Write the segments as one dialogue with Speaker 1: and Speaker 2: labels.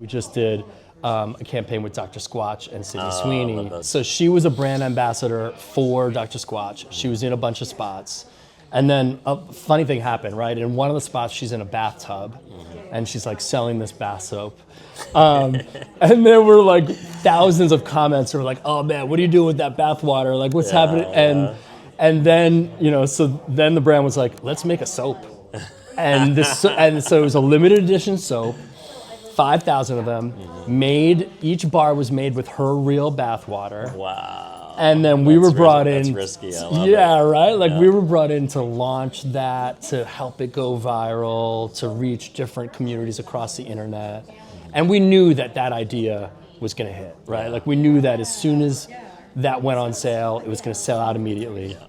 Speaker 1: We just did a campaign with Dr. Squatch and Sydney Sweeney. So she was a brand ambassador for Dr. Squatch. She was in a bunch of spots. And then a funny thing happened, right? In one of the spots, she's in a bathtub and she's like selling this bath soap. And there were like thousands of comments that were like, oh man, what are you doing with that bath water? Like what's happening? And then, so then the brand was like, let's make a soap. And so it was a limited edition soap, 5,000 of them, each bar was made with her real bath water.
Speaker 2: Wow.
Speaker 1: And then we were brought in.
Speaker 2: That's risky. I love
Speaker 1: yeah,
Speaker 2: it.
Speaker 1: Right? Like we were brought in to launch that, to help it go viral, to reach different communities across the internet. And we knew that idea was going to hit, right? Like we knew that as soon as that went on sale, it was going to sell out immediately.
Speaker 2: Yeah.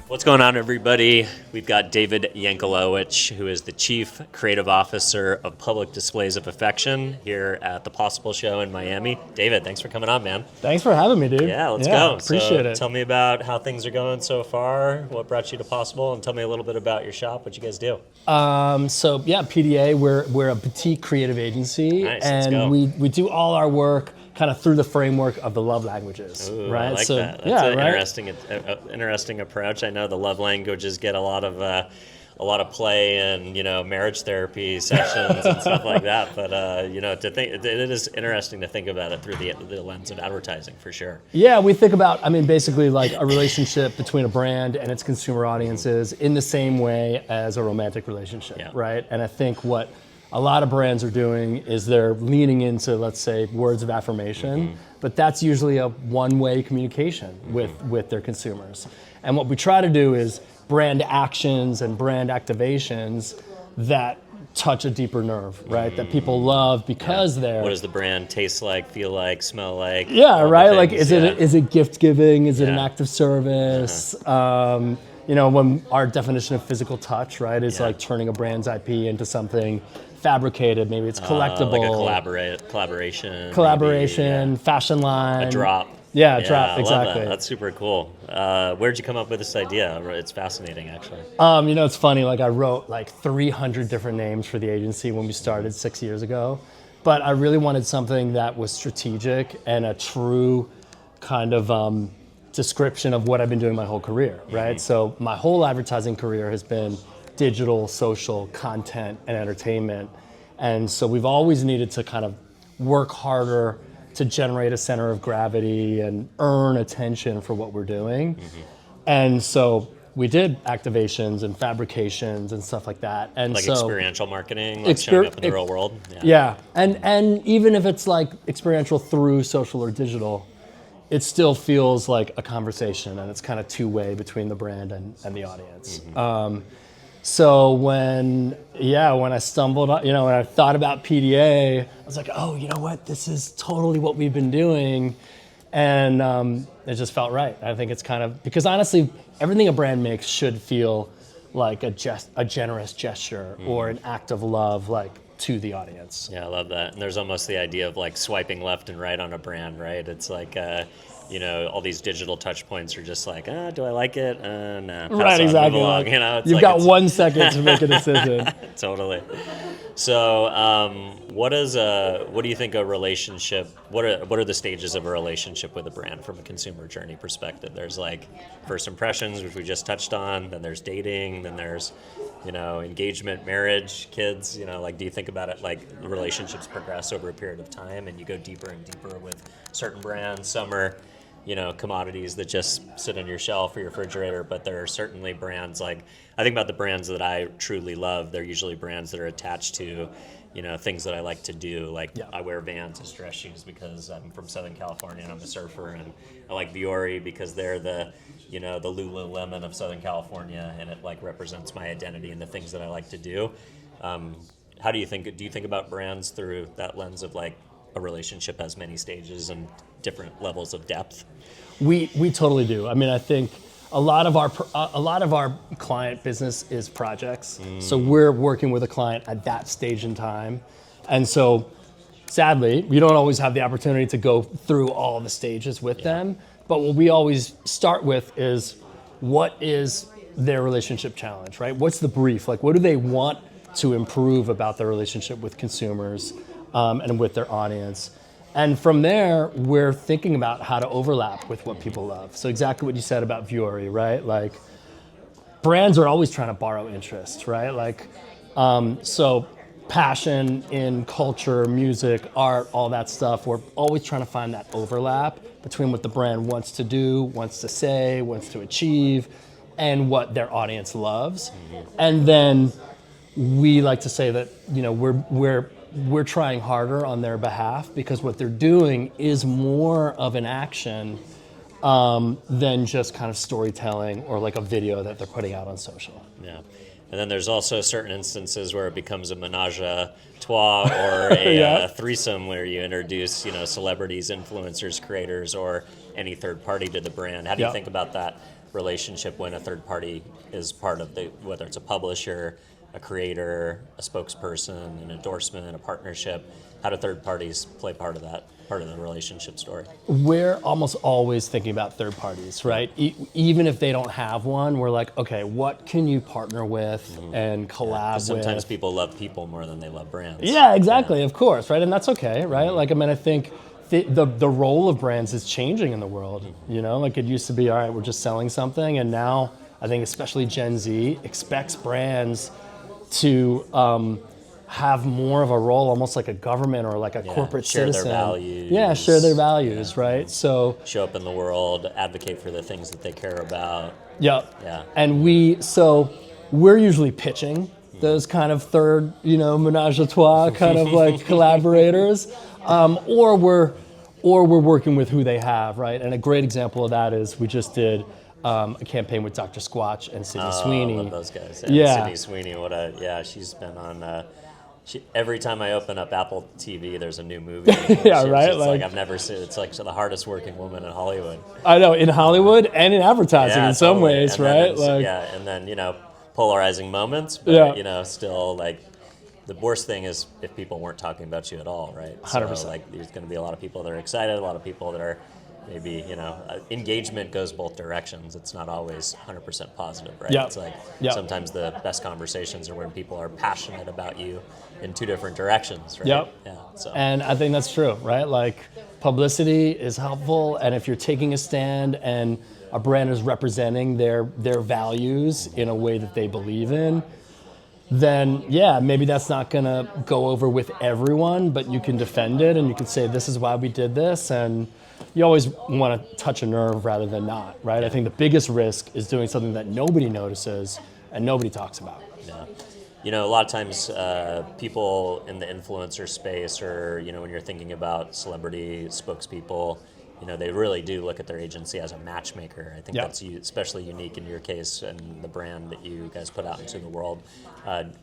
Speaker 2: What's going on, everybody? We've got David Yankelewitz, who is the Chief Creative Officer of Public Displays of Affection here at the Possible Show in Miami. David, thanks for coming on, man.
Speaker 1: Than's for having me, dude.
Speaker 2: Yeah, let's go.
Speaker 1: Appreciate it.
Speaker 2: Tell me about how things are going so far, what brought you to Possible, and tell me a little bit about your shop, what you guys do.
Speaker 1: PDA, we're a boutique creative agency.
Speaker 2: Nice,
Speaker 1: and we do all our work kind of through the framework of the love languages.
Speaker 2: Ooh,
Speaker 1: right?
Speaker 2: I like that. That's an interesting approach. I know the love languages get a lot of play and marriage therapy sessions and stuff like that. But it is interesting to think about it through the lens of advertising for sure.
Speaker 1: Yeah, we think about basically like a relationship between a brand and its consumer audiences in the same way as a romantic relationship, right? And I think what a lot of brands are doing is they're leaning into, let's say, words of affirmation, but that's usually a one-way communication with their consumers. And what we try to do is brand actions and brand activations that touch a deeper nerve, right? That people love because they're...
Speaker 2: What does the brand taste like, feel like, smell like?
Speaker 1: Yeah, right? Like, is it gift giving? Is it an act of service? When our definition of physical touch, right, is like turning a brand's IP into something fabricated. Maybe it's collectible.
Speaker 2: Like a collaboration, maybe,
Speaker 1: fashion line.
Speaker 2: A drop.
Speaker 1: Yeah, drop,
Speaker 2: I
Speaker 1: exactly.
Speaker 2: love that. That's super cool. Where'd you come up with this idea? It's fascinating, actually.
Speaker 1: It's funny, like I wrote like 300 different names for the agency when we started 6 years ago, but I really wanted something that was strategic and a true kind of description of what I've been doing my whole career, right? So my whole advertising career has been digital, social, content, and entertainment. And so we've always needed to kind of work harder to generate a center of gravity and earn attention for what we're doing. And so we did activations and fabrications and stuff like that. And
Speaker 2: like
Speaker 1: so
Speaker 2: experiential marketing, like showing up in the real world.
Speaker 1: Yeah. And even if it's like experiential through social or digital, it still feels like a conversation, and it's kind of two-way between the brand and the audience. So when I stumbled, when I thought about PDA, I was like, oh, you know what? This is totally what we've been doing. And it just felt right. I think it's kind of, because honestly, everything a brand makes should feel like a generous gesture or an act of love, like to the audience.
Speaker 2: Yeah, I love that. And there's almost the idea of like swiping left and right on a brand, right? It's like, all these digital touch points are just like, do I like it? Nah.
Speaker 1: Right, exactly.
Speaker 2: Like,
Speaker 1: you've got 1 second to make a decision.
Speaker 2: Totally. So, what do you think a relationship? What are the stages of a relationship with a brand from a consumer journey perspective? There's like first impressions, which we just touched on. Then there's dating. Then there's engagement, marriage, kids. Do you think about it like relationships progress over a period of time, and you go deeper and deeper with certain brands? Some are commodities that just sit on your shelf or your refrigerator, but there are certainly brands I think about the brands that I truly love. They're usually brands that are attached to, things that I like to do. I wear Vans as dress shoes because I'm from Southern California and I'm a surfer, and I like Viore because they're the Lululemon of Southern California, and it represents my identity and the things that I like to do. How do you think about brands through that lens of a relationship has many stages and different levels of depth?
Speaker 1: We totally do. I think a lot of our client business is projects. So we're working with a client at that stage in time, and so sadly, we don't always have the opportunity to go through all the stages with them. But what we always start with is, what is their relationship challenge, right? What's the brief? Like, what do they want to improve about their relationship with consumers and with their audience? And from there, we're thinking about how to overlap with what people love. So exactly what you said about viewery, right? Like, brands are always trying to borrow interest, right? Like, so passion in culture, music, art, all that stuff, we're always trying to find that overlap between what the brand wants to do, wants to say, wants to achieve, and what their audience loves. And then we like to say that, you know, we're trying harder on their behalf, because what they're doing is more of an action than just kind of storytelling or like a video that they're putting out on social.
Speaker 2: Yeah. And then there's also certain instances where it becomes a menage a trois or a threesome, where you introduce, you know, celebrities, influencers, creators, or any third party to the brand. How do you think about that relationship when a third party is part of the, whether it's a publisher, a creator, a spokesperson, an endorsement, a partnership? How do third parties play part of that, part of the relationship story?
Speaker 1: We're almost always thinking about third parties, right? Even if they don't have one, we're like, okay, what can you partner with and collab with?
Speaker 2: Sometimes people love people more than they love brands.
Speaker 1: Yeah, exactly, of course, right? And that's okay, right? Like, I mean, I think the role of brands is changing in the world, you know? Like, it used to be, all right, we're just selling something, and now I think especially Gen Z expects brands to have more of a role, almost like a government or like a corporate
Speaker 2: share
Speaker 1: citizen.
Speaker 2: Their values.
Speaker 1: Yeah, share their values, right? So
Speaker 2: show up in the world, advocate for the things that they care about.
Speaker 1: Yeah. And we're usually pitching those kind of third, you know, menage a trois kind of like collaborators, or we're working with who they have, right? And a great example of that is we just did a campaign with Dr. Squatch and Sydney Sweeney.
Speaker 2: I love those guys.
Speaker 1: Yeah.
Speaker 2: Sydney Sweeney, she's been on. Every time I open up Apple TV, there's a new movie.
Speaker 1: Yeah, right.
Speaker 2: It's like I've never seen. It's like the hardest working woman in Hollywood.
Speaker 1: I know, in Hollywood and in advertising in some ways,
Speaker 2: and
Speaker 1: right?
Speaker 2: Then, and then, you know, polarizing moments, but you know, still, like, the worst thing is if people weren't talking about you at all, right?
Speaker 1: 100%.
Speaker 2: So, like, there's going to be a lot of people that are excited, a lot of people that are maybe, you know, engagement goes both directions. It's not always 100% positive, right?
Speaker 1: Yep.
Speaker 2: It's like
Speaker 1: Yep.
Speaker 2: sometimes the best conversations are when people are passionate about you in two different directions, right?
Speaker 1: Yep.
Speaker 2: Yeah. So.
Speaker 1: And I think that's true, right? Like, publicity is helpful, and if you're taking a stand and a brand is representing their values in a way that they believe in, then yeah, maybe that's not gonna go over with everyone, but you can defend it and you can say, this is why we did this, and you always want to touch a nerve rather than not, right?
Speaker 2: Yeah.
Speaker 1: I think the biggest risk is doing something that nobody notices and nobody talks about.
Speaker 2: Yeah. You know, a lot of times people in the influencer space, or, you know, when you're thinking about celebrity spokespeople, you know, they really do look at their agency as a matchmaker. I think that's especially unique in your case and the brand that you guys put out into the world.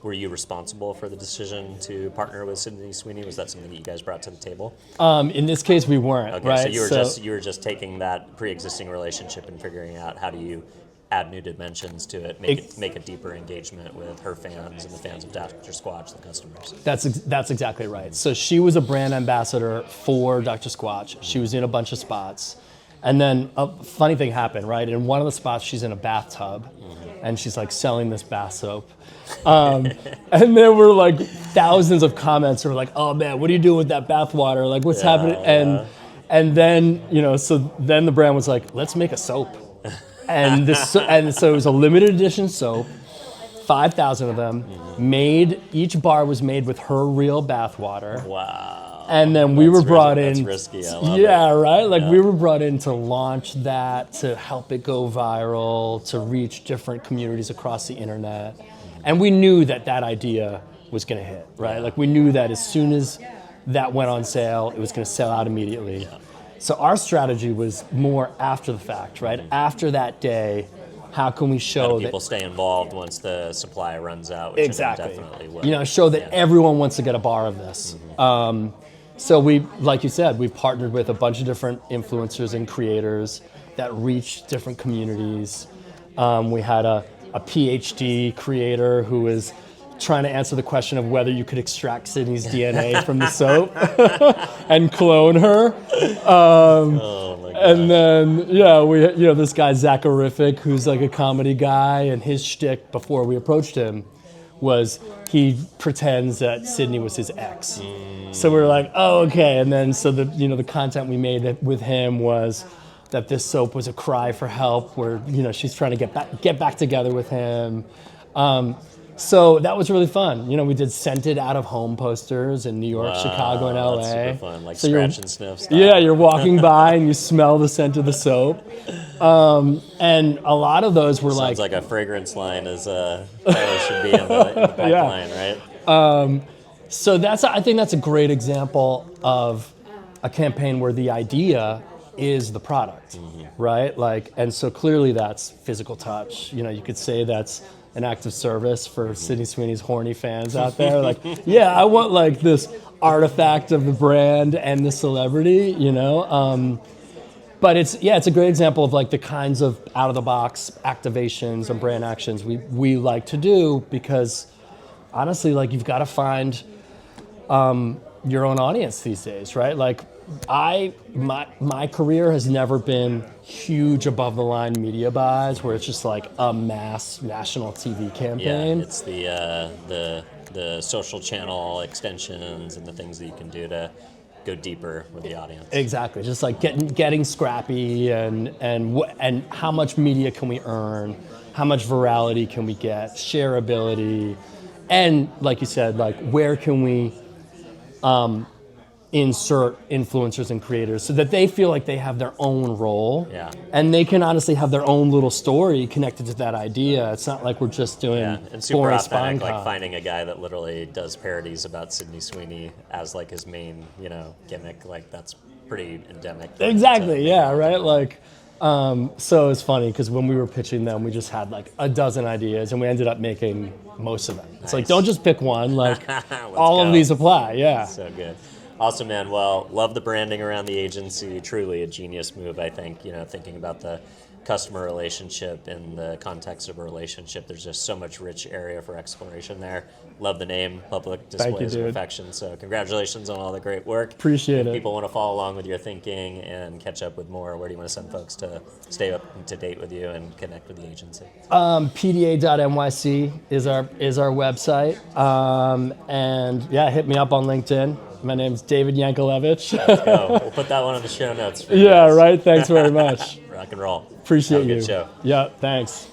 Speaker 2: Were you responsible for the decision to partner with Sydney Sweeney? Was that something that you guys brought to the table?
Speaker 1: In this case, we weren't.
Speaker 2: Okay,
Speaker 1: right?
Speaker 2: so you were just taking that pre-existing relationship and figuring out how do you add new dimensions to it, make a deeper engagement with her fans and the fans of Dr. Squatch, the customers.
Speaker 1: That's exactly right. So she was a brand ambassador for Dr. Squatch. She was in a bunch of spots. And then a funny thing happened, right? In one of the spots, she's in a bathtub, and she's like selling this bath soap. And there were like thousands of comments that were like, oh man, what are you doing with that bath water? Like, what's happening? And then, you know, so then the brand was like, let's make a soap. And so it was a limited edition soap, 5,000 of them, each bar was made with her real bath water.
Speaker 2: Wow.
Speaker 1: And then we were brought in.
Speaker 2: That's risky, I love
Speaker 1: it. Right? Like,
Speaker 2: Yeah.
Speaker 1: we were brought in to launch that, to help it go viral, to reach different communities across the internet. And we knew that idea was going to hit, right? Like, we knew that as soon as that went on sale, it was going to sell out immediately. Yeah. So our strategy was more after the fact, right? After that day, how can we show
Speaker 2: that people stay involved once the supply runs out? Which
Speaker 1: exactly,
Speaker 2: it definitely will.
Speaker 1: You know, show that everyone wants to get a bar of this. So we, like you said, we've partnered with a bunch of different influencers and creators that reach different communities. We had a PhD creator who was trying to answer the question of whether you could extract Sydney's DNA from the soap and clone her.
Speaker 2: Oh my
Speaker 1: And then, yeah, we, this guy, Zacharific, who's like a comedy guy, and his shtick before we approached him was he pretends that Sydney was his ex. So we were like, oh, okay. And then, so the content we made with him was that this soap was a cry for help, where, she's trying to get back together with him. So that was really fun. We did scented out of home posters in New York, Chicago, and LA.
Speaker 2: That's super fun, like
Speaker 1: so
Speaker 2: scratch and sniff stuff.
Speaker 1: Yeah, you're walking by and you smell the scent of the soap. And a lot of those were
Speaker 2: Sounds like a fragrance line is probably should be in the pipeline, right?
Speaker 1: So I think that's a great example of a campaign where the idea is the product, right? And so clearly that's physical touch. You could say that's an act of service for Sydney Sweeney's horny fans out there. Yeah, I want this artifact of the brand and the celebrity, But it's a great example of the kinds of out of the box activations and brand actions we like to do, because honestly, you've got to find your own audience these days, right? My career has never been huge above the line media buys where it's just a mass national TV campaign.
Speaker 2: Yeah, it's the social channel extensions and the things that you can do to go deeper with the audience.
Speaker 1: Exactly, just getting scrappy and how much media can we earn, how much virality can we get, shareability, and like you said, where can we insert influencers and creators so that they feel like they have their own role, and they can honestly have their own little story connected to that idea. It's not like we're just doing
Speaker 2: and super
Speaker 1: boring
Speaker 2: authentic,
Speaker 1: spine
Speaker 2: finding a guy that literally does parodies about Sydney Sweeney as his main gimmick. That's pretty endemic.
Speaker 1: Exactly, yeah, right. So it's funny because when we were pitching them, we just had a dozen ideas, and we ended up making most of them. It's
Speaker 2: Nice.
Speaker 1: don't just pick one. All of these apply. Yeah.
Speaker 2: So good. Awesome, man. Well, love the branding around the agency. Truly a genius move, I think. Thinking about the customer relationship in the context of a relationship, there's just so much rich area for exploration there. Love the name, Public Displays of Affection. So congratulations on all the great work.
Speaker 1: Appreciate it.
Speaker 2: People want to follow along with your thinking and catch up with more. Where do you want to send folks to stay up to date with you and connect with the agency?
Speaker 1: PDA.nyc is our website. And yeah, hit me up on LinkedIn. My name's David Yankelewitz.
Speaker 2: Let's go. We'll put that one on the show notes.
Speaker 1: Yeah, right. Thanks very much.
Speaker 2: Rock and roll.
Speaker 1: Appreciate
Speaker 2: Have a
Speaker 1: you.
Speaker 2: good show.
Speaker 1: Yeah, thanks.